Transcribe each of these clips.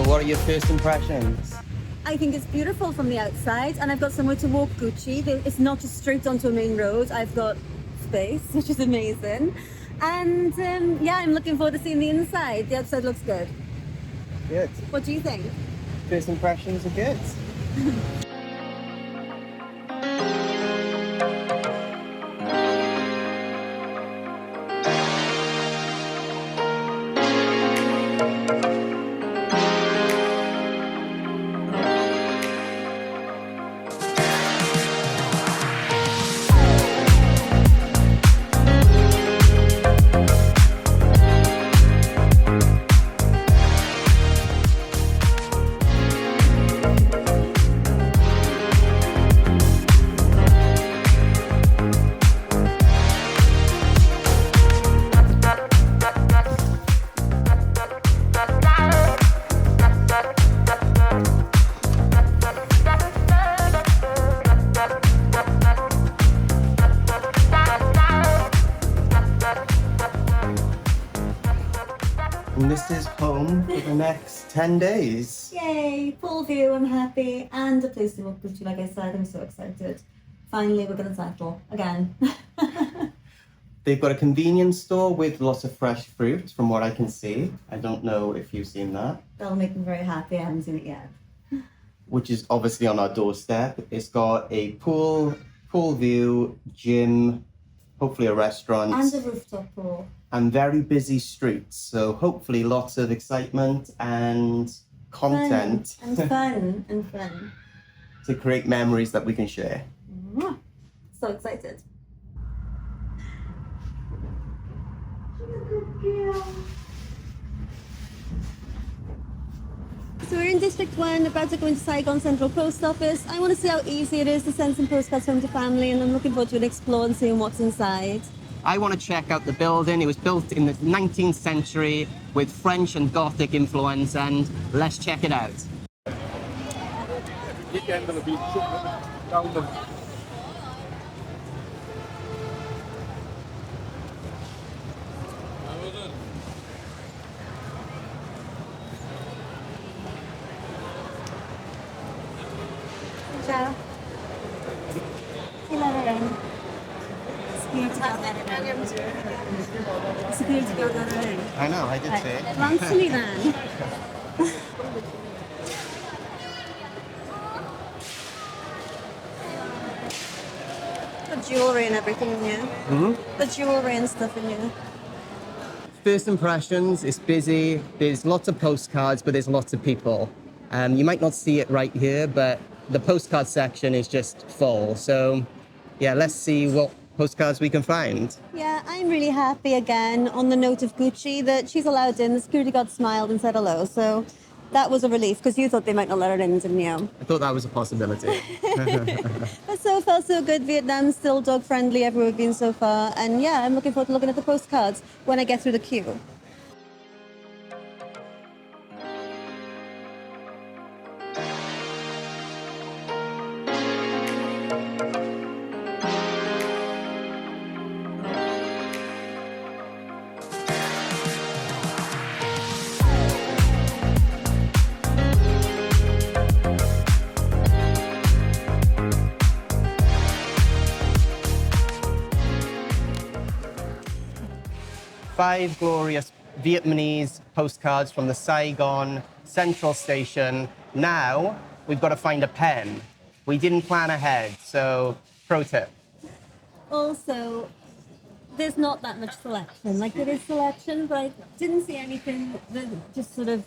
what are your first impressions? I think it's beautiful from the outside, and I've got somewhere to walk Gucci. It's not just straight onto a main road. I've got space, which is amazing. And yeah, I'm looking forward to seeing the inside. The outside looks good. Good. What do you think? First impressions are good. And this is home for the next 10 days. Yay! Full view, I'm happy. And a place to walk Gucci, like I said, I'm so excited. Finally, we're going to settle again. They've got a convenience store with lots of fresh fruit, from what I can see. I don't know if you've seen that. That'll make me very happy. I haven't seen it yet. Which is obviously on our doorstep. It's got a pool view, gym, hopefully a restaurant. And a rooftop pool. And very busy streets. So hopefully lots of excitement and content. Fun. And fun. To create memories that we can share. So excited. So we're in District 1, about to go into Saigon Central Post Office. I want to see how easy it is to send some postcards home to family, and I'm looking forward to explore and seeing what's inside. I want to check out the building. It was built in the 19th century with French and Gothic influence, and let's check it out. Ciao. I know, I did say it. Langsam then. The jewellery and everything in here. The jewellery and stuff in here. First impressions, it's busy. There's lots of postcards, but there's lots of people. You might not see it right here, but the postcard section is just full. So yeah, let's see what postcards we can find. Yeah, I'm really happy again on the note of Gucci that she's allowed in. The security guard smiled and said hello. So that was a relief, because you thought they might not let her in, didn't you? I thought that was a possibility. But so far so good. Vietnam's still dog friendly everywhere we've been so far. And yeah, I'm looking forward to looking at the postcards when I get through the queue. Five glorious Vietnamese postcards from the Saigon Central Station. Now, we've got to find a pen. We didn't plan ahead, so pro tip. Also, there's not that much selection. Like, there is selection, but I didn't see anything that just sort of,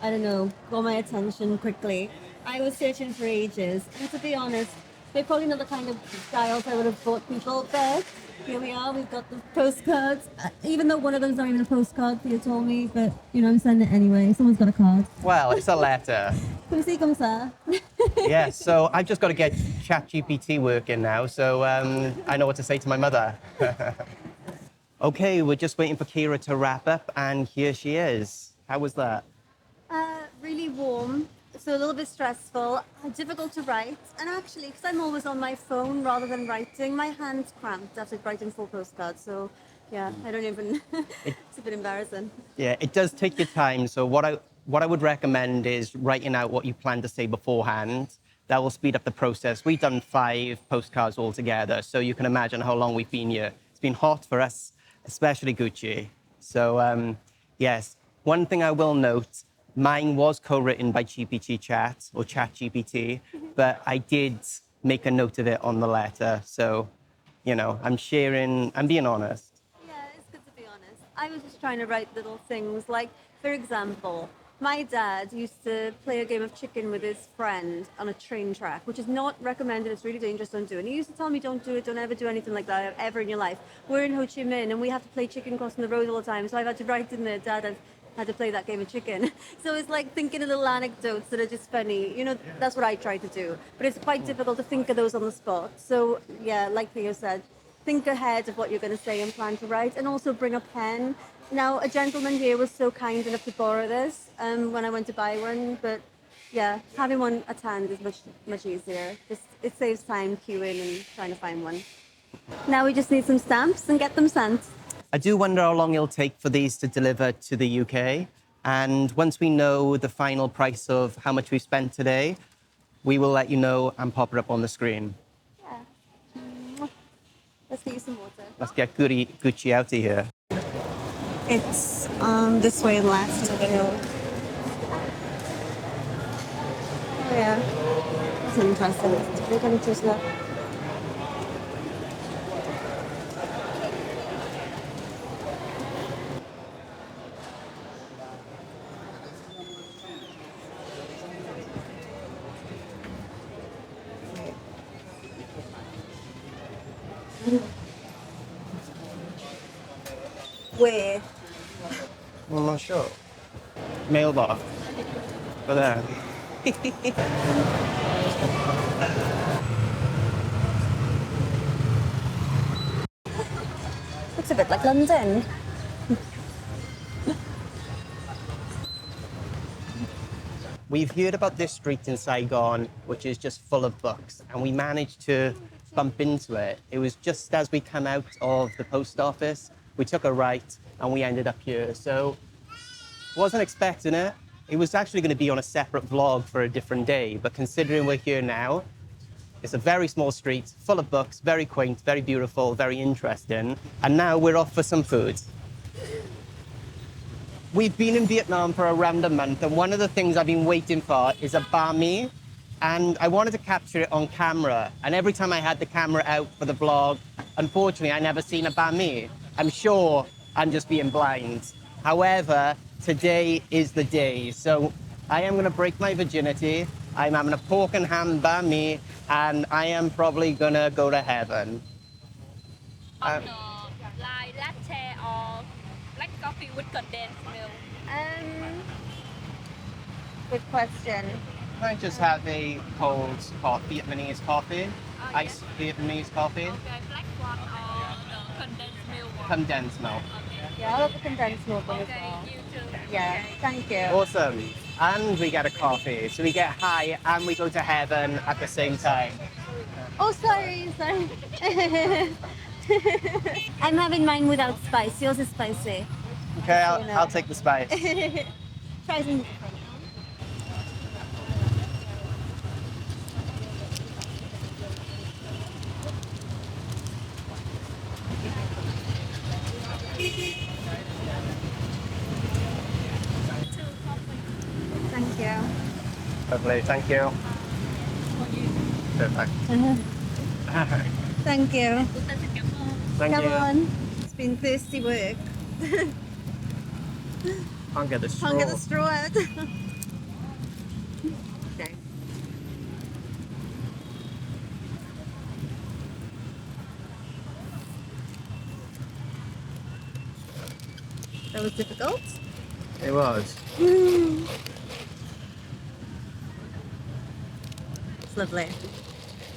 I don't know, got my attention quickly. I was searching for ages, and to be honest, they're probably not the kind of styles I would have bought people, but here we are, we've got the postcards. Even though one of them's not even a postcard, you told me, but, you know, I'm sending it anyway. Someone's got a card. Well, it's a letter. Come see, come ça. Yeah, so I've just got to get ChatGPT working now, so I know what to say to my mother. Okay, we're just waiting for Kira to wrap up, and here she is. How was that? Really warm, so a little bit stressful, difficult to write. And actually, because I'm always on my phone rather than writing, my hand's cramped after writing 4 postcards. So yeah, I don't even, it's a bit embarrassing. Yeah, it does take your time. So what what I would recommend is writing out what you plan to say beforehand. That will speed up the process. We've done 5 postcards altogether, so you can imagine how long we've been here. It's been hot for us, especially Gucci. So, yes, one thing I will note, mine was co-written by GPT Chat, or Chat GPT, but I did make a note of it on the letter. So, you know, I'm being honest. Yeah, it's good to be honest. I was just trying to write little things like, for example, my dad used to play a game of chicken with his friend on a train track, which is not recommended. It's really dangerous. Don't do it. And he used to tell me, don't do it. Don't ever do anything like that ever in your life. We're in Ho Chi Minh and we have to play chicken crossing the road all the time. So I've had to write in there, Dad, I've had to play that game of chicken. So it's like thinking of little anecdotes that are just funny. You know, that's what I try to do. But it's quite difficult to think of those on the spot. So yeah, like Theo said, think ahead of what you're going to say and plan to write, and also bring a pen. Now, a gentleman here was so kind enough to borrow this when I went to buy one, but yeah, having one at hand is much easier. Just it saves time queuing and trying to find one. Now we just need some stamps and get them sent. I do wonder how long it'll take for these to deliver to the UK. And once we know the final price of how much we spent today, we will let you know and pop it up on the screen. Yeah. Let's get you some water. Let's get Gucci out of here. It's this way left to the hill. Oh yeah, that's impressive. We're going to just look. Where? I'm not sure. Mailbox. Over there. Looks a bit like London. We've heard about this street in Saigon, which is just full of books, and we managed to bump into it. It was just as we come out of the post office. We took a right, and we ended up here. So, wasn't expecting it. It was actually going to be on a separate vlog for a different day, but considering we're here now, it's a very small street, full of books, very quaint, very beautiful, very interesting. And now we're off for some food. We've been in Vietnam for around a month, and one of the things I've been waiting for is a Banh Mi, and I wanted to capture it on camera. And every time I had the camera out for the vlog, unfortunately, I never seen a Banh Mi. I'm sure I'm just being blind. However, today is the day. So I am going to break my virginity. I'm having a pork and ham Banh Mi, and I am probably going to go to heaven. Like latte or black coffee with condensed milk. Good question. I just have a cold Vietnamese coffee, iced Vietnamese coffee, Okay, black one or the condensed milk one. condensed milk. Okay. Yeah, I'll have the condensed milk one as Okay, well. you too. Yeah, thank you. Awesome. And we get a coffee. So we get high and we go to heaven at the same time. Oh, sorry. I'm having mine without spice. Yours is spicy. Okay, You know. I'll take the spice. Try some different. Thank you. Lovely, thank you. Perfect. Thank you. Thank Come you. on. It's been thirsty work. Can't get the straw. Can't get the straw out. Okay. That was difficult. It was. It's lovely.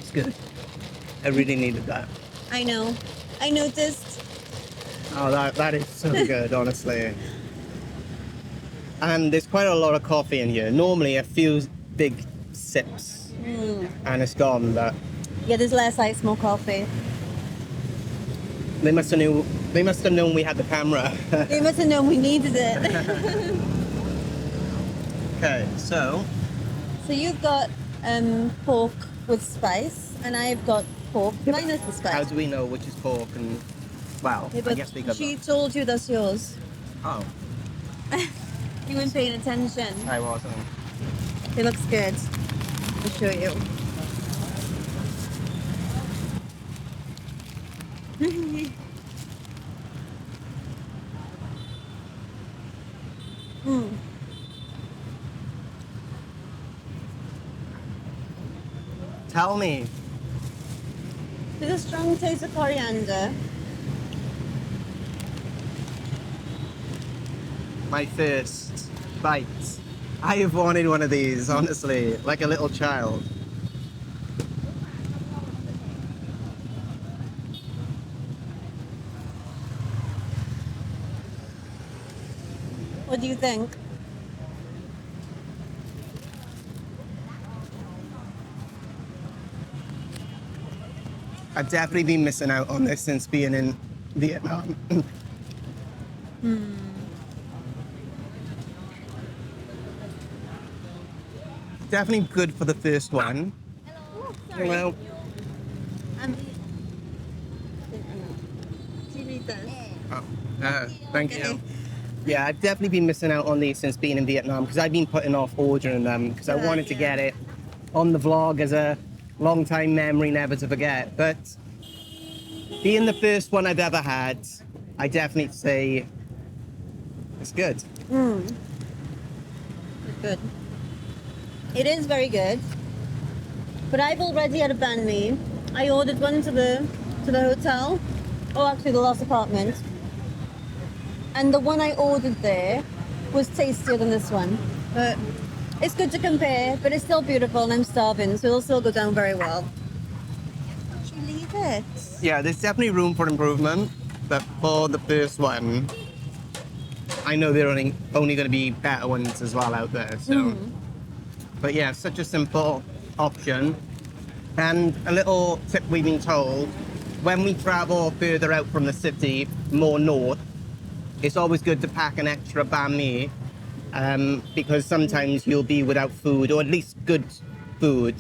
It's good. I really needed that. I know. I noticed. Oh, that is so good, honestly. And there's quite a lot of coffee in here. Normally a few big sips and it's gone, but Yeah, there's less ice, more coffee. they must have known we had the camera. They must have known we needed it. Okay, so So you've got pork with spice, and I've got pork minus the spice. how do we know which is pork and, well, Yeah, I but guess we could she look. told you that's yours. Oh, You weren't paying attention. I wasn't. It looks good. I'll show you. Mm. Tell me. There's a strong taste of coriander. My first bite. I have wanted one of these, honestly, like a little child. What do you think? I've definitely been missing out on this since being in Vietnam. Definitely good for the first one. Sorry. Well, Um, do you read this? thank Okay. you. Yeah, I've definitely been missing out on these since being in Vietnam because I've been putting off ordering them because I wanted to Yeah. get it on the vlog as a long time memory never to forget. But being the first one I've ever had, I definitely say it's good. Good. It is very good. But I've already had a banh mi. I ordered one to the hotel. Oh, actually the last apartment. And the one I ordered there was tastier than this one. But it's good to compare, but it's still beautiful and I'm starving, so it'll still go down very well. Should we leave it? Yeah, there's definitely room for improvement, but for the first one, I know there are only going to be better ones as well out there. So, but yeah, such a simple option. And a little tip we've been told: when we travel further out from the city, more north, it's always good to pack an extra banh mi, because sometimes you'll be without food, or at least good food.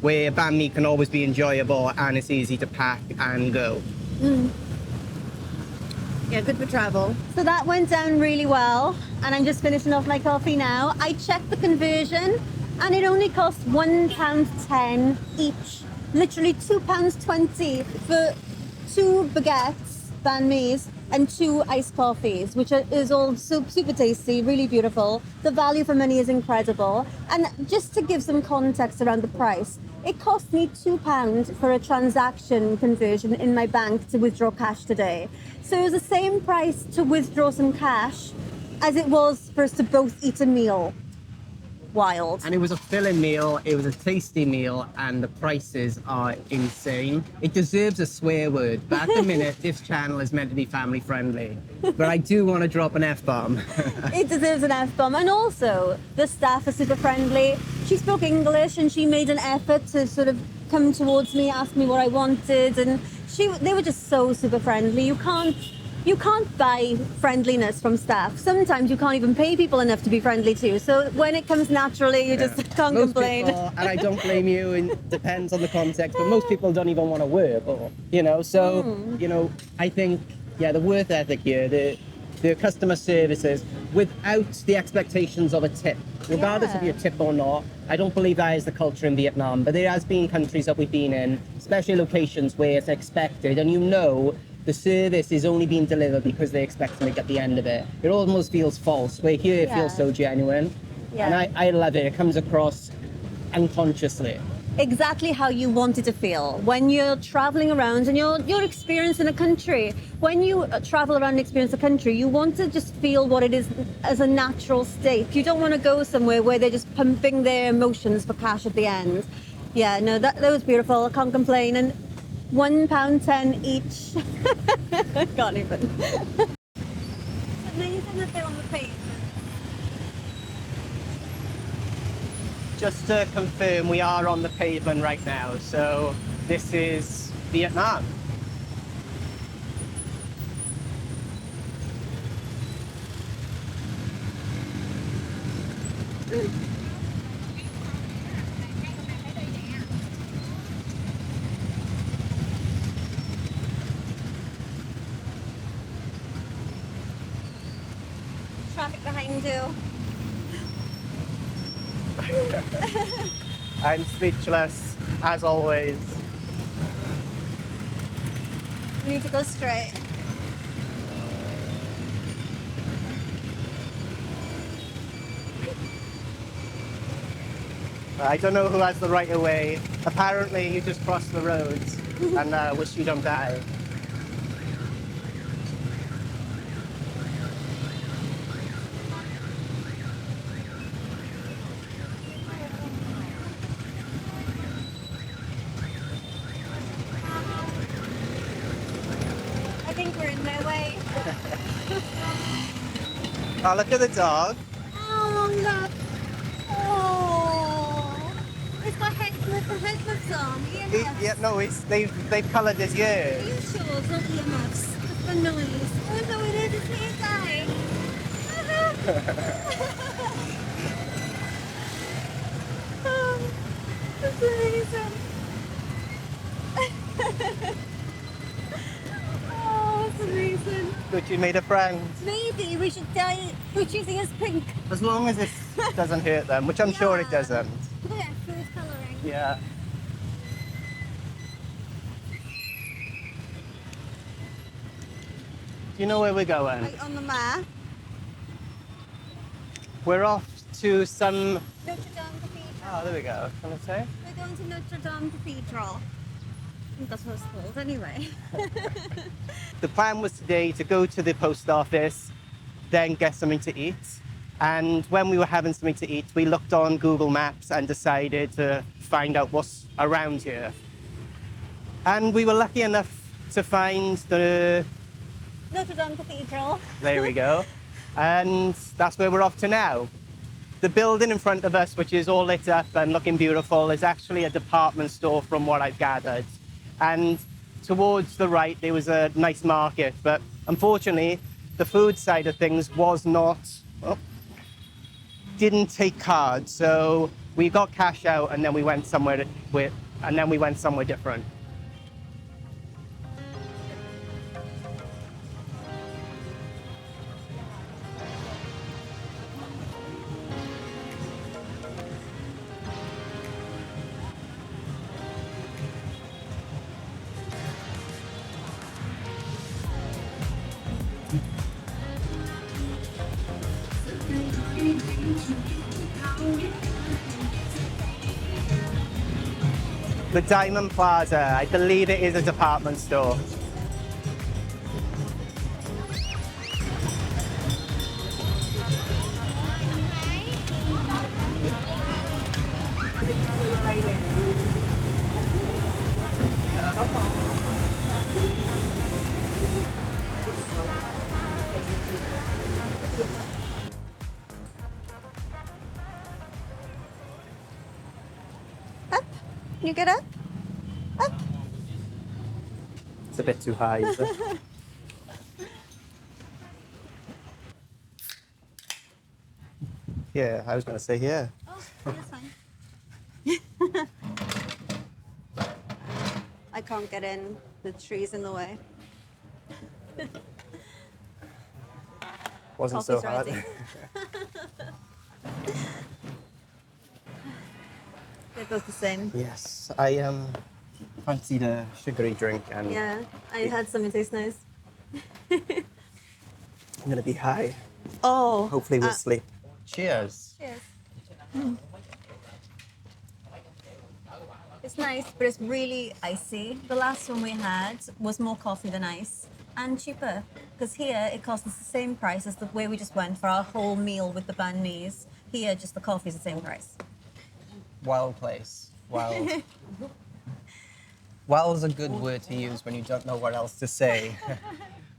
Where banh mi can always be enjoyable and it's easy to pack and go. Yeah, good for travel. So that went down really well, and I'm just finishing off my coffee now. I checked the conversion, and it only cost £1.10 each. Literally £2.20 for 2 baguettes, banh mi's, and 2 iced coffees, which is all super tasty, really beautiful. The value for money is incredible. And just to give some context around the price, it cost me £2 for a transaction conversion in my bank to withdraw cash today. So it was the same price to withdraw some cash as it was for us to both eat a meal. Wild. And it was a filling meal, it was a tasty meal, and the prices are insane. It deserves a swear word, but at the minute, this channel is meant to be family friendly. But I do want to drop an F-bomb. It deserves an F-bomb. And also, the staff are super friendly. She spoke English and she made an effort to sort of come towards me, ask me what I wanted, and they were just so super friendly. You can't buy friendliness from staff. Sometimes you can't even pay people enough to be friendly too. So when it comes naturally, you just can't Most complain. people, and I don't blame you, it depends on the context, but most people don't even want to work, or, so, I think, the work ethic here, the customer services, without the expectations of a tip, regardless of your tip or not. I don't believe that is the culture in Vietnam, but there has been countries that we've been in, especially locations where it's expected, and the service is only being delivered because they expect something at the end of it. It almost feels false, where here it feels so genuine. Yeah. And I love it. It comes across unconsciously. Exactly how you want it to feel when you're traveling around and you're experiencing a country. When you travel around and experience a country, you want to just feel what it is as a natural state. You don't want to go somewhere where they're just pumping their emotions for cash at the end. Yeah, no, that was beautiful. I can't complain. And £1.10 each. Can't even. It's amazing that they're on the pavement. Just to confirm, we are on the pavement right now, so this is Vietnam. Traffic behind you. I'm speechless, as always. We need to go straight. I don't know who has the right of way. Apparently, you just cross the roads and wish you don't die. I think we're in their way. Oh, look at the dog. Oh, look. Oh. It's got headless on. Earmuffs. Yeah, no, they've coloured his Are ears. you sure it's not earmuffs? It's the noise. Oh, no, it is. It's his eye. Oh, that's amazing. Oh, that's amazing. Good, you made a friend. Maybe we should dye. We're choosing as pink. As long as it doesn't hurt them, which I'm sure it Yeah. doesn't. Yeah, food colouring. Yeah. Do you know where we're going? Right on the map. We're off to some... Notre Dame Cathedral. Oh, there we go. Can I say? We're going to Notre Dame Cathedral. I think that's what it's called anyway. The plan was today to go to the post office, then get something to eat. And when we were having something to eat, we looked on Google Maps and decided to find out what's around here. And we were lucky enough to find the... Notre Dame Cathedral. There we go. And that's where we're off to now. The building in front of us, which is all lit up and looking beautiful, is actually a department store from what I've gathered. And towards the right, there was a nice market, but unfortunately, the food side of things was not, well, didn't take cards. So we got cash out and then we went somewhere different. The Diamond Plaza, I believe it is a department store. Up. You get up. Up. It's a bit too high, is it? Yeah, I was going to say here. Oh, that's fine. I can't get in. The tree's in the way. Wasn't so Coffee's hard. ready. It does the same. Yes, I fancied a sugary drink and Yeah, I had something taste nice. I'm going to be high. Oh. Hopefully we'll sleep. Cheers. Cheers. It's nice, but it's really icy. The last one we had was more coffee than ice and cheaper. Because here it costs us the same price as the way we just went for our whole meal with the banh mi's. Here, just the coffee is the same price. Wild place. Wild. Wild is a good word to use when you don't know what else to say.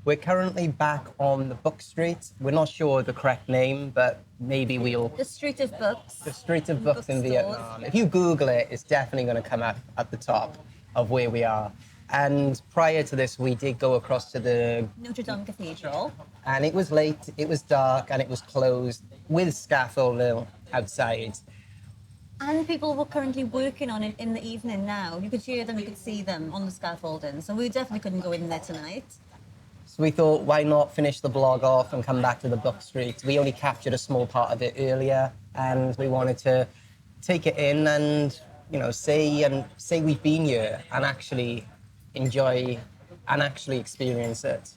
We're currently back on the Bookstreet. We're not sure the correct name, but maybe we'll... The street of books. The Street of Books in Bookstores. Vietnam. If you Google it, it's definitely going to come up at the top of where we are. And prior to this, we did go across to the... Notre Dame Cathedral. And it was late, it was dark, and it was closed with scaffolding outside. And people were currently working on it in the evening now. You could hear them, you could see them on the scaffolding. So we definitely couldn't go in there tonight. So we thought, why not finish the vlog off and come back to the Bookstreet? We only captured a small part of it earlier, and we wanted to take it in and, you know, say we've been here and actually enjoy and actually experience it.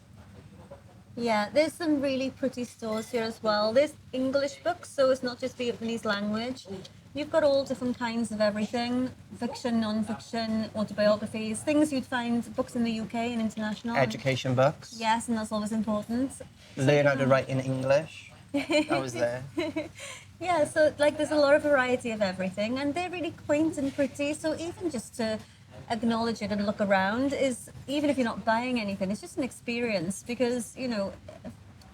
Yeah, there's some really pretty stores here as well. There's English books, so it's not just Vietnamese language. You've got all different kinds of everything: fiction, non-fiction, autobiographies, things you'd find books in the UK and international. Education books. Yes, and that's always important. Learn how to write in English. That was there. Yeah, so like there's a lot of variety of everything, and they're really quaint and pretty. So even just to acknowledge it and look around is, even if you're not buying anything, it's just an experience, because, you know,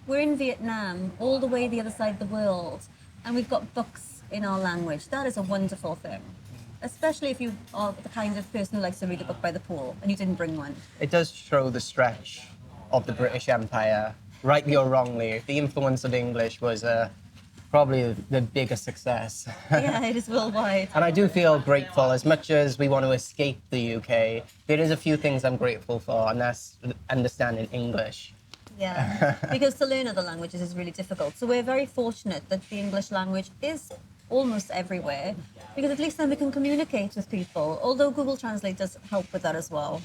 we're in Vietnam, all the way the other side of the world, and we've got books in our language. That is a wonderful thing, especially if you are the kind of person who likes to read a book by the pool and you didn't bring one. It does show the stretch of the British Empire, rightly or wrongly. The influence of English was probably the biggest success. Yeah, it is worldwide. And I do feel grateful. As much as we want to escape the UK, there is a few things I'm grateful for, and that's understanding English. Yeah, because to learn other languages is really difficult. So we're very fortunate that the English language is almost everywhere, because at least then we can communicate with people, although Google Translate does help with that as well.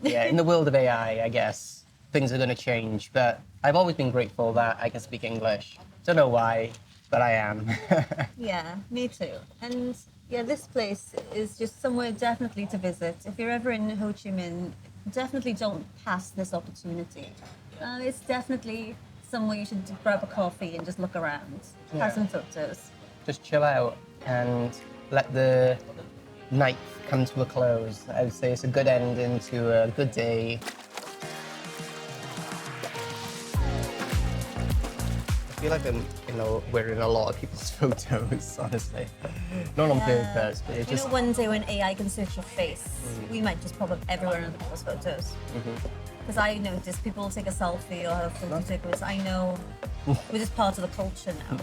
Yeah, in the world of AI, I guess, things are going to change, but I've always been grateful that I can speak English. Don't know why, but I am. Yeah, me too. And yeah, this place is just somewhere definitely to visit. If you're ever in Ho Chi Minh, definitely don't pass this opportunity. It's definitely somewhere you should grab a coffee and just look around, have some photos. Just chill out and let the night come to a close. I would say it's a good ending to a good day. I feel like I'm, you know, we're in a lot of people's photos, honestly. Not on purpose, but it You just... know, one day when AI can search your face, we might just pop up everywhere in other people's photos. Because I notice people take a selfie or have a photo taken. I know we're just part of the culture now.